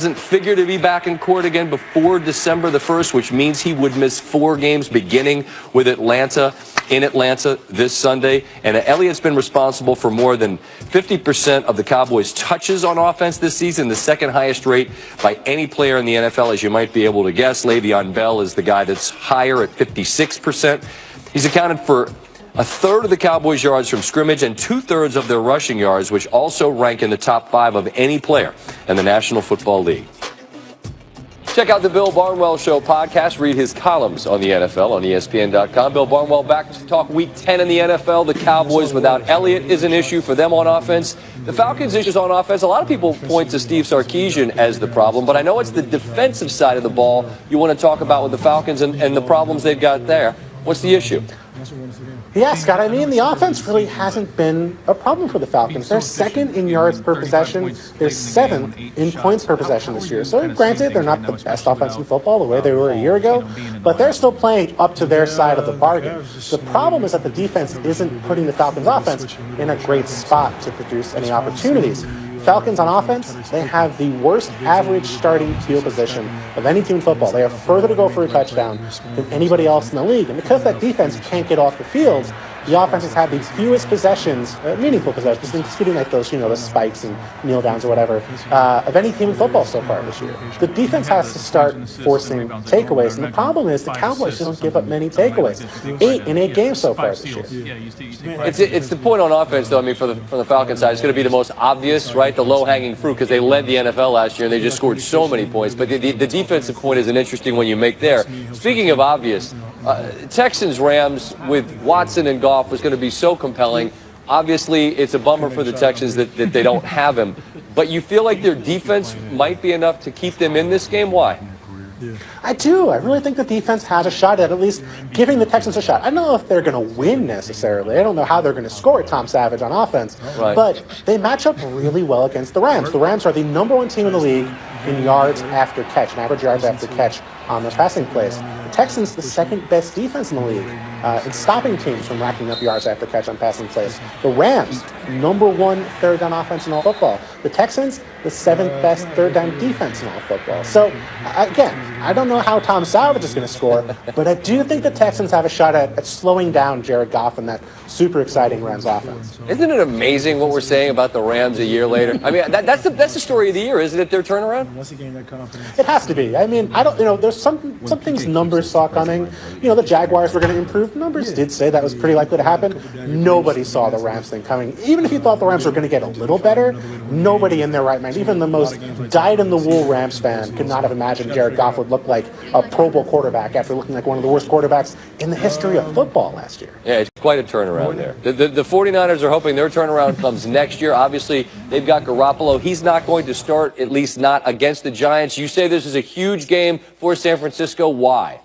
Doesn't figure to be back in court again before December the 1st, which means he would miss 4 games beginning with Atlanta this Sunday. And Elliott's been responsible for more than 50% of the Cowboys' touches on offense this season, the second highest rate by any player in the NFL, as you might be able to guess. Le'Veon Bell is the guy that's higher at 56%. He's accounted for a third of the Cowboys' yards from scrimmage and 2/3 of their rushing yards, which also rank in the top 5 of any player in the National Football League. Check out the Bill Barnwell Show podcast. Read his columns on the NFL on ESPN.com. Bill Barnwell back to talk Week 10 in the NFL. The Cowboys without Eliott is an issue for them on offense. The Falcons' issues on offense, a lot of people point to Steve Sarkisian as the problem, but I know it's the defensive side of the ball you want to talk about with the Falcons and the problems they've got there. What's the issue? Yeah, Scott, I mean, the offense really hasn't been a problem for the Falcons. They're second in yards per possession. They're 7th in points per possession this year. So granted, they're not the best offense in football the way they were a year ago, but they're still playing up to their side of the bargain. The problem is that the defense isn't putting the Falcons' offense in a great spot to produce any opportunities. Falcons on offense, they have the worst average starting field position of any team in football. They have further to go for a touchdown than anybody else in the league. And because that defense can't get off the field, the offense has had the fewest possessions, meaningful possessions, including like those, those spikes and kneel downs or whatever, of any team in football so far this year. The defense has to start forcing takeaways, and the problem is the Cowboys don't give up many takeaways. 8 in 8 games so far this year. It's the point on offense, though. I mean, from the Falcons side, it's going to be the most obvious, right? The low-hanging fruit, because they led the NFL last year and they just scored so many points. But the defensive point is an interesting one you make there. Speaking of obvious, Texans-Rams with Watson and Goff was going to be so compelling. Obviously, it's a bummer for the Texans that they don't have him. But you feel like their defense might be enough to keep them in this game? Why? I do. I really think the defense has a shot at least giving the Texans a shot. I don't know if they're going to win necessarily. I don't know how they're going to score at Tom Savage on offense. Right. But they match up really well against the Rams. The Rams are the #1 team in the league in yards after catch, and average yards after catch on their passing plays. The Texans, the second best defense in the league in stopping teams from racking up yards after catch on passing plays. The Rams, #1 third down offense in all football. The Texans, the 7th best third down defense in all football. So, again, I don't know how Tom Savage is going to score, but I do think the Texans have a shot at slowing down Jared Goff and that super exciting Rams offense. Isn't it amazing what we're saying about the Rams a year later? I mean, that's the story of the year, isn't it, their turnaround? It has to be. I mean, there's some things numbers saw coming. The Jaguars were going to improve. Numbers did say that was pretty likely to happen. Nobody saw the Rams thing coming. Even if you thought the Rams were going to get a little better, nobody in their right mind, even the most dyed-in-the-wool Rams fan, could not have imagined Jared Goff would look like a Pro Bowl quarterback after looking like one of the worst quarterbacks in the history of football last year. Yeah, it's quite a turnaround there. The 49ers are hoping their turnaround comes next year. Obviously, they've got Garoppolo. He's not going to start, at least not against the Giants. You say this is a huge game for San Francisco. Why?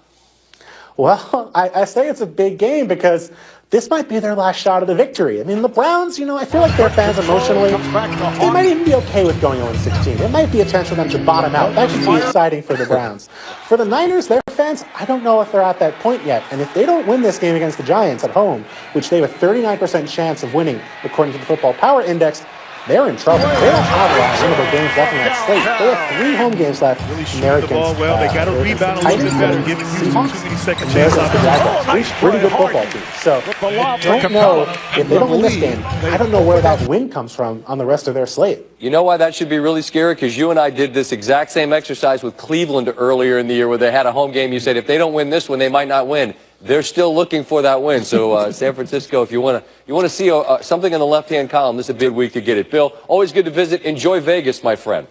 Well, I say it's a big game because this might be their last shot at a victory. I mean, the Browns, I feel like their fans emotionally, they might even be okay with going 0-16. It might be a chance for them to bottom out. That should be exciting for the Browns. For the Niners, their fans, I don't know if they're at that point yet. And if they don't win this game against the Giants at home, which they have a 39% chance of winning according to the Football Power Index, they're in trouble. They don't have a lot of winnable games left in that slate. They have 3 home games left. Shoot the ball well. They got to rebound a little bit better, giving you too many second chances. Pretty good football team. So I don't know if they don't win this game. I don't know where that win comes from on the rest of their slate. You know why that should be really scary? Because you and I did this exact same exercise with Cleveland earlier in the year where they had a home game. You said if they don't win this one, they might not win. They're still looking for that win. So San Francisco, if you want to see something in the left-hand column, this is a big week to get it. Bill, always good to visit. Enjoy Vegas, my friend.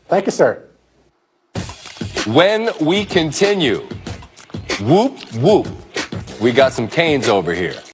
Thank you, sir. When we continue, whoop, whoop, we got some Canes over here.